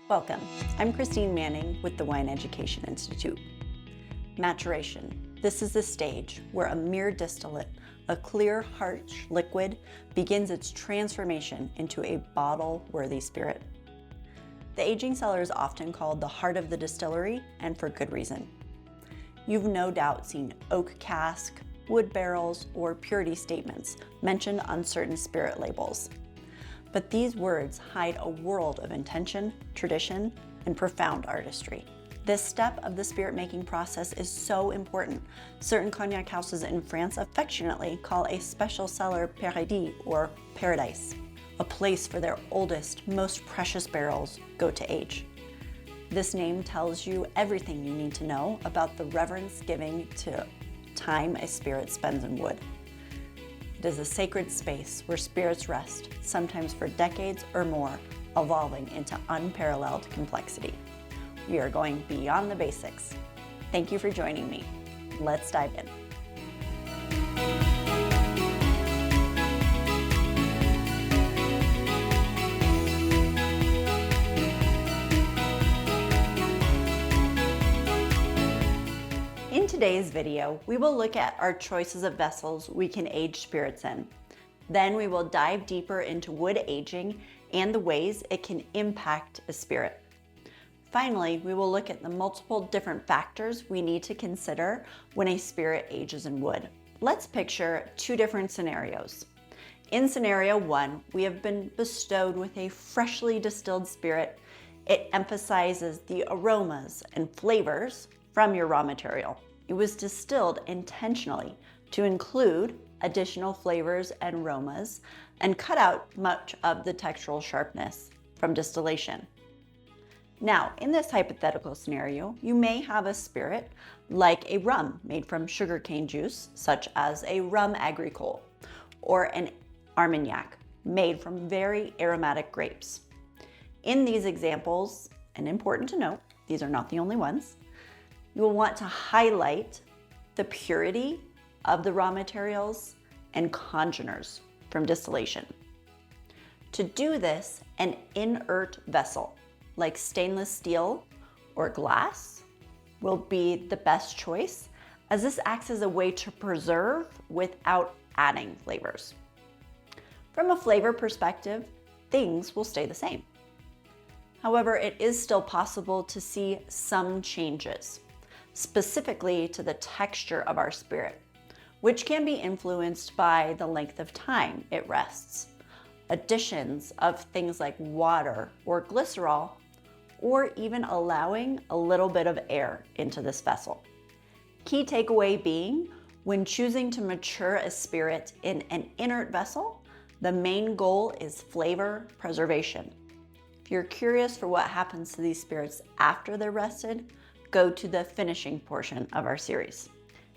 Welcome. I'm Christine Manning with the Wine Education Institute. Maturation. This is the stage where a mere distillate, a clear, harsh liquid, begins its transformation into a bottle-worthy spirit. The aging cellar is often called the heart of the distillery, and for good reason. You've no doubt seen oak cask, wood barrels, or purity statements mentioned on certain spirit labels. But these words hide a world of intention, tradition, and profound artistry. This step of the spirit making process is so important. Certain cognac houses in France affectionately call a special cellar paradis or paradise, a place for their oldest, most precious barrels go to age. This name tells you everything you need to know about the reverence giving to time a spirit spends in wood. It is a sacred space where spirits rest, sometimes for decades or more, evolving into unparalleled complexity. We are going beyond the basics. Thank you for joining me. Let's dive in. In today's video, we will look at our choices of vessels we can age spirits in. Then we will dive deeper into wood aging and the ways it can impact a spirit. Finally, we will look at the multiple different factors we need to consider when a spirit ages in wood. Let's picture two different scenarios. In scenario one, we have been bestowed with a freshly distilled spirit. It emphasizes the aromas and flavors from your raw material. It was distilled intentionally to include additional flavors and aromas and cut out much of the textural sharpness from distillation. Now, in this hypothetical scenario, you may have a spirit like a rum made from sugarcane juice, such as a rum agricole, or an armagnac made from very aromatic grapes. In these examples, and important to note, these are not the only ones, you will want to highlight the purity of the raw materials and congeners from distillation. To do this, an inert vessel, like stainless steel or glass, will be the best choice, as this acts as a way to preserve without adding flavors. From a flavor perspective, things will stay the same. However, it is still possible to see some changes, specifically to the texture of our spirit, which can be influenced by the length of time it rests, additions of things like water or glycerol, or even allowing a little bit of air into this vessel. Key takeaway being, when choosing to mature a spirit in an inert vessel, the main goal is flavor preservation. If you're curious for what happens to these spirits after they're rested, go to the finishing portion of our series.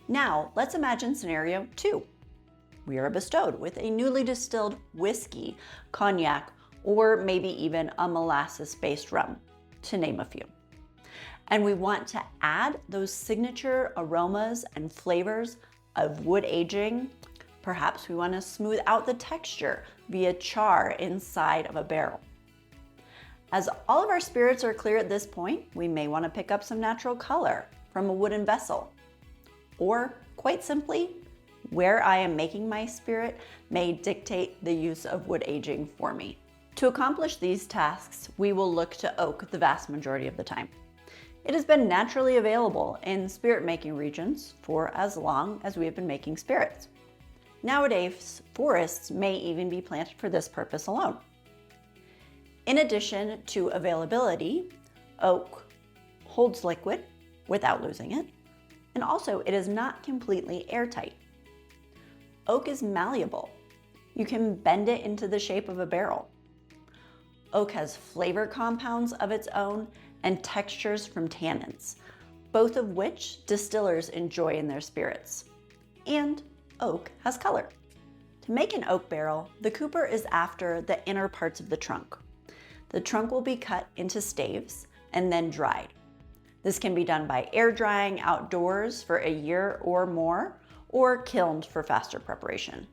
Now, let's imagine scenario two. We are bestowed with a newly distilled whiskey, cognac, or maybe even a molasses-based rum, to name a few. And we want to add those signature aromas and flavors of wood aging. Perhaps we want to smooth out the texture via char inside of a barrel. As all of our spirits are clear at this point, we may want to pick up some natural color from a wooden vessel. Or, quite simply, where I am making my spirit may dictate the use of wood aging for me. To accomplish these tasks, we will look to oak the vast majority of the time. It has been naturally available in spirit making regions for as long as we have been making spirits. Nowadays, forests may even be planted for this purpose alone. In addition to availability, oak holds liquid without losing it, and also it is not completely airtight. Oak is malleable. You can bend it into the shape of a barrel. Oak has flavor compounds of its own and textures from tannins, both of which distillers enjoy in their spirits. And oak has color. To make an oak barrel, the cooper is after the inner parts of the trunk. The trunk will be cut into staves and then dried. This can be done by air drying outdoors for a year or more, or kilned for faster preparation.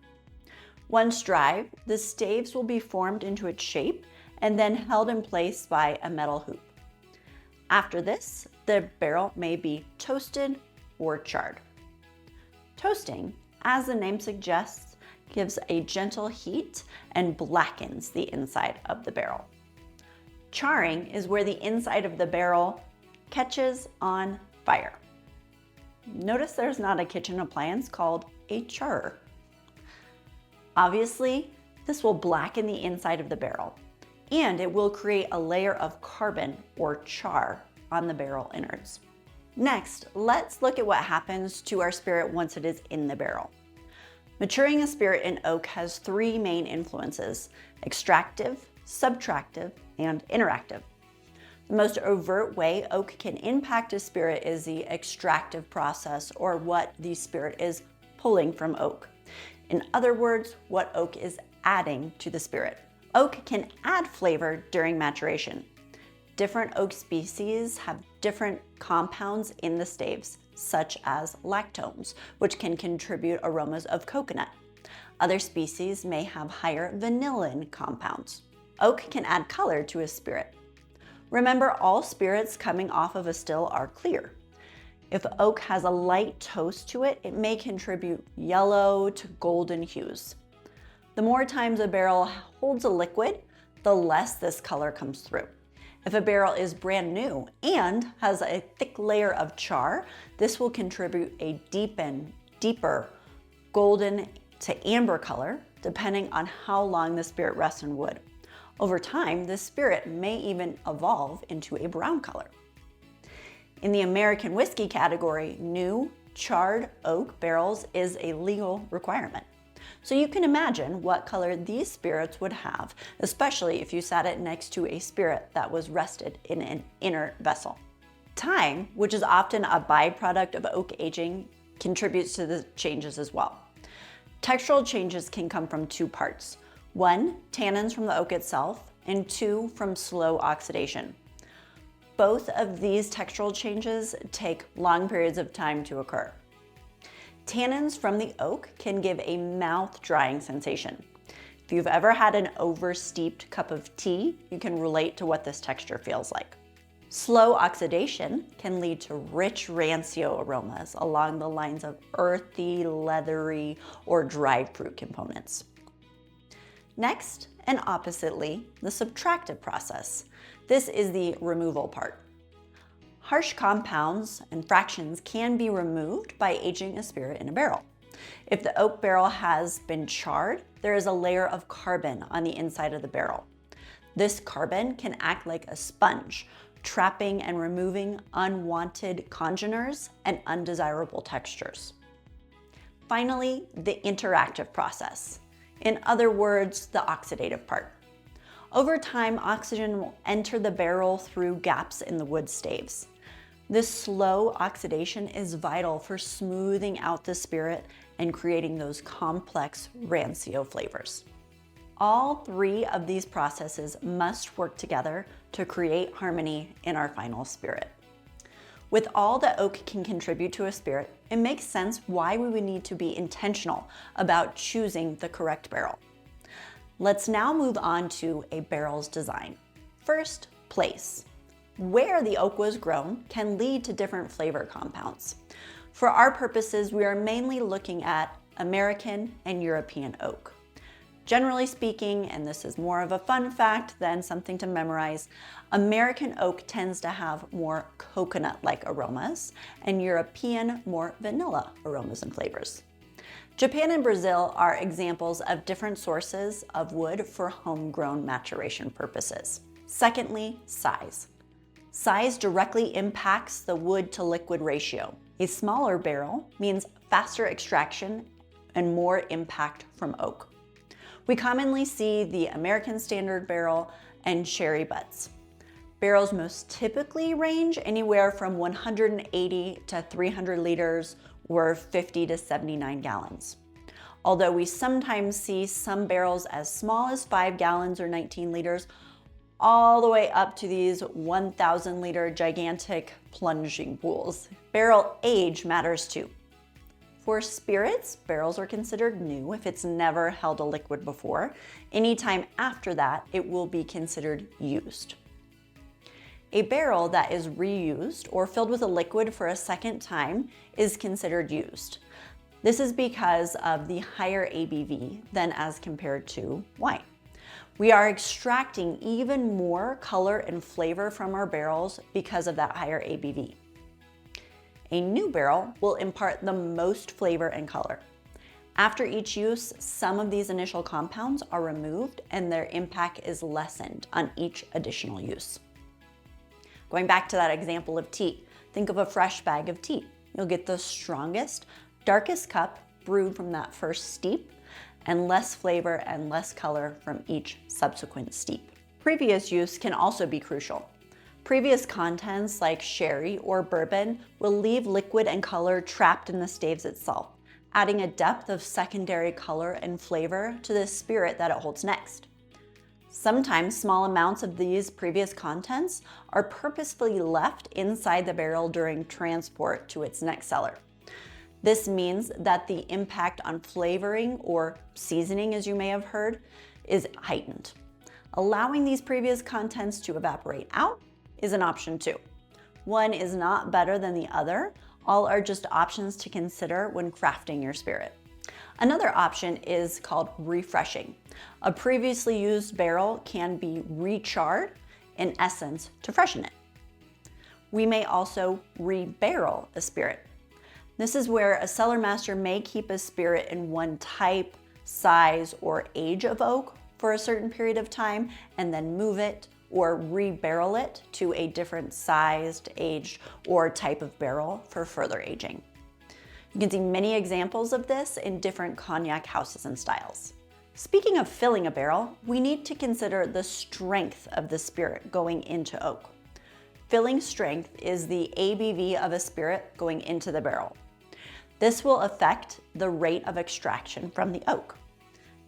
Once dry, the staves will be formed into its shape and then held in place by a metal hoop. After this, the barrel may be toasted or charred. Toasting, as the name suggests, gives a gentle heat and blackens the inside of the barrel. Charring is where the inside of the barrel catches on fire. Notice there's not a kitchen appliance called a charrer. Obviously, this will blacken the inside of the barrel, and it will create a layer of carbon or char on the barrel innards. Next, let's look at what happens to our spirit once it is in the barrel. Maturing a spirit in oak has three main influences: extractive, subtractive, and interactive. The most overt way oak can impact a spirit is the extractive process, or what the spirit is pulling from oak. In other words, what oak is adding to the spirit. Oak can add flavor during maturation. Different oak species have different compounds in the staves, such as lactones, which can contribute aromas of coconut. Other species may have higher vanillin compounds. Oak can add color to a spirit. Remember, all spirits coming off of a still are clear. If oak has a light toast to it, it may contribute yellow to golden hues. The more times a barrel holds a liquid, the less this color comes through. If a barrel is brand new and has a thick layer of char, this will contribute a deeper golden to amber color, depending on how long the spirit rests in wood. Over time, the spirit may even evolve into a brown color. In the American whiskey category, new charred oak barrels is a legal requirement. So you can imagine what color these spirits would have, especially if you sat it next to a spirit that was rested in an inert vessel. Time, which is often a byproduct of oak aging, contributes to the changes as well. Textural changes can come from two parts. One, tannins from the oak itself, and two, from slow oxidation. Both of these textural changes take long periods of time to occur. Tannins from the oak can give a mouth-drying sensation. If you've ever had an over-steeped cup of tea, you can relate to what this texture feels like. Slow oxidation can lead to rich Rancio aromas along the lines of earthy, leathery, or dried fruit components. Next, and oppositely, the subtractive process. This is the removal part. Harsh compounds and fractions can be removed by aging a spirit in a barrel. If the oak barrel has been charred, there is a layer of carbon on the inside of the barrel. This carbon can act like a sponge, trapping and removing unwanted congeners and undesirable textures. Finally, the interactive process. In other words, the oxidative part. Over time, oxygen will enter the barrel through gaps in the wood staves. This slow oxidation is vital for smoothing out the spirit and creating those complex Rancio flavors. All three of these processes must work together to create harmony in our final spirit. With all that oak can contribute to a spirit, it makes sense why we would need to be intentional about choosing the correct barrel. Let's now move on to a barrel's design. First, place. Where the oak was grown can lead to different flavor compounds. For our purposes, we are mainly looking at American and European oak. Generally speaking, and this is more of a fun fact than something to memorize, American oak tends to have more coconut-like aromas, and European more vanilla aromas and flavors. Japan and Brazil are examples of different sources of wood for homegrown maturation purposes. Secondly, size. Size directly impacts the wood to liquid ratio. A smaller barrel means faster extraction and more impact from oak. We commonly see the American Standard barrel and sherry butts. Barrels most typically range anywhere from 180 to 300 liters or 50 to 79 gallons. Although we sometimes see some barrels as small as 5 gallons or 19 liters, all the way up to these 1,000 liter gigantic plunging pools. Barrel age matters too. For spirits, barrels are considered new if it's never held a liquid before. Anytime after that, it will be considered used. A barrel that is reused or filled with a liquid for a second time is considered used. This is because of the higher ABV than as compared to wine. We are extracting even more color and flavor from our barrels because of that higher ABV. A new barrel will impart the most flavor and color. After each use, some of these initial compounds are removed and their impact is lessened on each additional use. Going back to that example of tea, think of a fresh bag of tea. You'll get the strongest, darkest cup brewed from that first steep, and less flavor and less color from each subsequent steep. Previous use can also be crucial. Previous contents like sherry or bourbon will leave liquid and color trapped in the staves itself, adding a depth of secondary color and flavor to the spirit that it holds next. Sometimes small amounts of these previous contents are purposefully left inside the barrel during transport to its next cellar. This means that the impact on flavoring or seasoning, as you may have heard, is heightened. Allowing these previous contents to evaporate out is an option too. One is not better than the other. All are just options to consider when crafting your spirit. Another option is called refreshing. A previously used barrel can be recharred, in essence, to freshen it. We may also rebarrel a spirit. This is where a cellar master may keep a spirit in one type, size, or age of oak for a certain period of time and then move it or rebarrel it to a different sized, aged, or type of barrel for further aging. You can see many examples of this in different cognac houses and styles. Speaking of filling a barrel, we need to consider the strength of the spirit going into oak. Filling strength is the ABV of a spirit going into the barrel. This will affect the rate of extraction from the oak.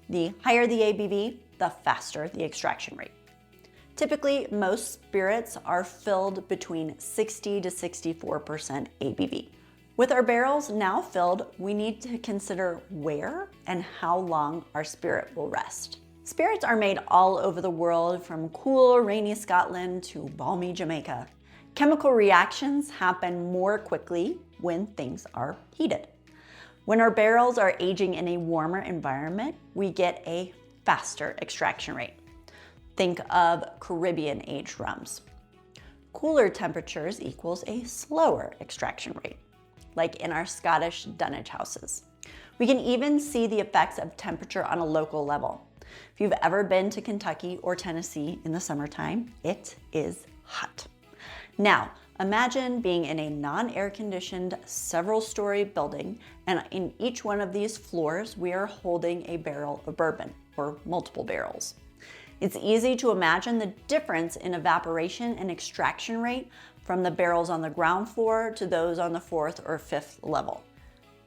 The higher the ABV, the faster the extraction rate. Typically, most spirits are filled between 60 to 64% ABV. With our barrels now filled, we need to consider where and how long our spirit will rest. Spirits are made all over the world, from cool, rainy Scotland to balmy Jamaica. Chemical reactions happen more quickly when things are heated. When our barrels are aging in a warmer environment, we get a faster extraction rate. Think of Caribbean aged rums. Cooler temperatures equals a slower extraction rate, like in our Scottish dunnage houses. We can even see the effects of temperature on a local level. If you've ever been to Kentucky or Tennessee in the summertime, it is hot. Now, imagine being in a non-air conditioned several-story building, and in each one of these floors, we are holding a barrel of bourbon, or multiple barrels. It's easy to imagine the difference in evaporation and extraction rate from the barrels on the ground floor to those on the 4th or 5th level.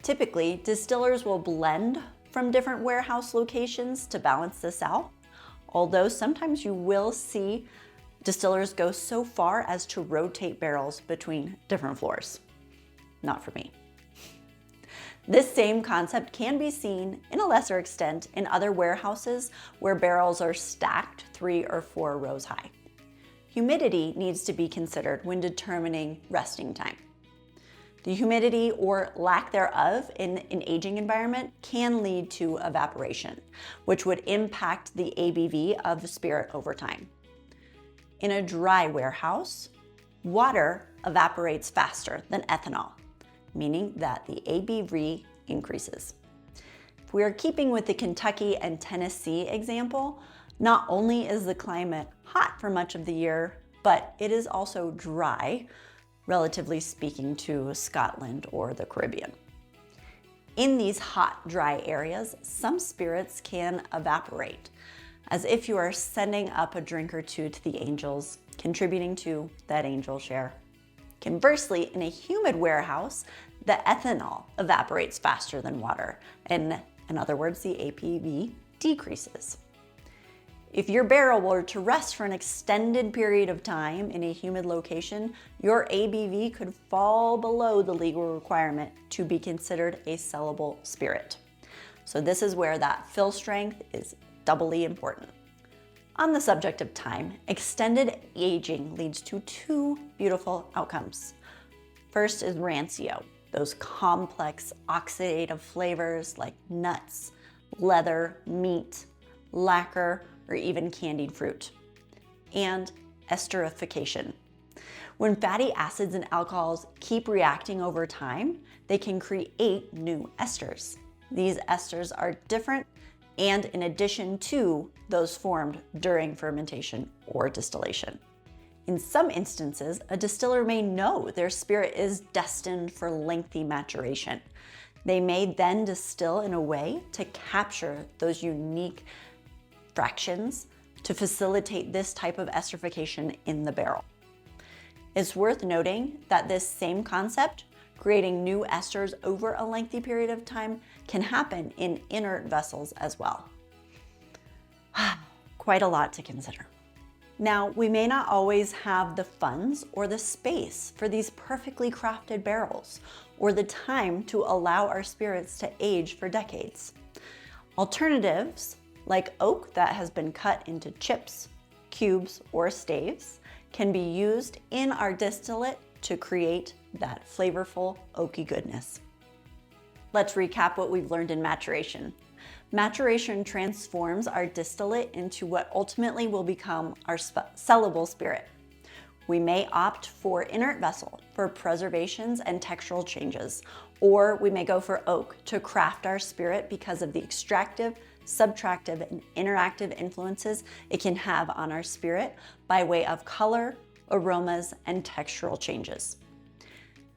Typically, distillers will blend from different warehouse locations to balance this out, although sometimes you will see distillers go so far as to rotate barrels between different floors. Not for me. This same concept can be seen in a lesser extent in other warehouses where barrels are stacked 3 or 4 rows high. Humidity needs to be considered when determining resting time. The humidity or lack thereof in an aging environment can lead to evaporation, which would impact the ABV of the spirit over time. In a dry warehouse, water evaporates faster than ethanol, meaning that the ABV increases. If we are keeping with the Kentucky and Tennessee example, not only is the climate hot for much of the year, but it is also dry, relatively speaking, to Scotland or the Caribbean. In these hot, dry areas, some spirits can evaporate, as if you are sending up a drink or two to the angels, contributing to that angel share. Conversely, in a humid warehouse, the ethanol evaporates faster than water, and in other words, the ABV decreases. If your barrel were to rest for an extended period of time in a humid location, your ABV could fall below the legal requirement to be considered a sellable spirit. So this is where that fill strength is doubly important. On the subject of time, extended aging leads to two beautiful outcomes. First is Rancio, those complex oxidative flavors like nuts, leather, meat, lacquer, or even candied fruit. And esterification. When fatty acids and alcohols keep reacting over time, they can create new esters. These esters are different and in addition to those formed during fermentation or distillation. In some instances, a distiller may know their spirit is destined for lengthy maturation. They may then distill in a way to capture those unique fractions to facilitate this type of esterification in the barrel. It's worth noting that this same concept, creating new esters over a lengthy period of time, can happen in inert vessels as well. Quite a lot to consider. Now, we may not always have the funds or the space for these perfectly crafted barrels, or the time to allow our spirits to age for decades. Alternatives, like oak that has been cut into chips, cubes, or staves, can be used in our distillate to create that flavorful oaky goodness. Let's recap what we've learned in maturation. Maturation transforms our distillate into what ultimately will become our sellable spirit. We may opt for inert vessel for preservations and textural changes, or we may go for oak to craft our spirit because of the extractive, subtractive, and interactive influences it can have on our spirit by way of color, aromas, and textural changes.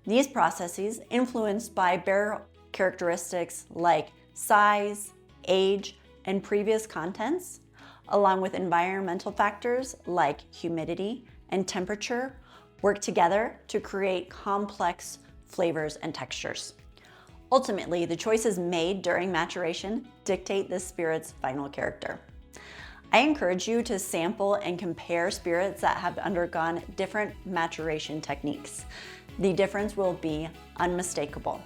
These processes, influenced by barrel characteristics like size, age, and previous contents, along with environmental factors like humidity and temperature, work together to create complex flavors and textures. Ultimately, the choices made during maturation dictate the spirit's final character. I encourage you to sample and compare spirits that have undergone different maturation techniques. The difference will be unmistakable.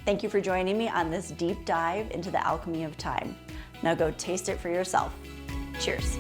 Thank you for joining me on this deep dive into the alchemy of time. Now go taste it for yourself. Cheers.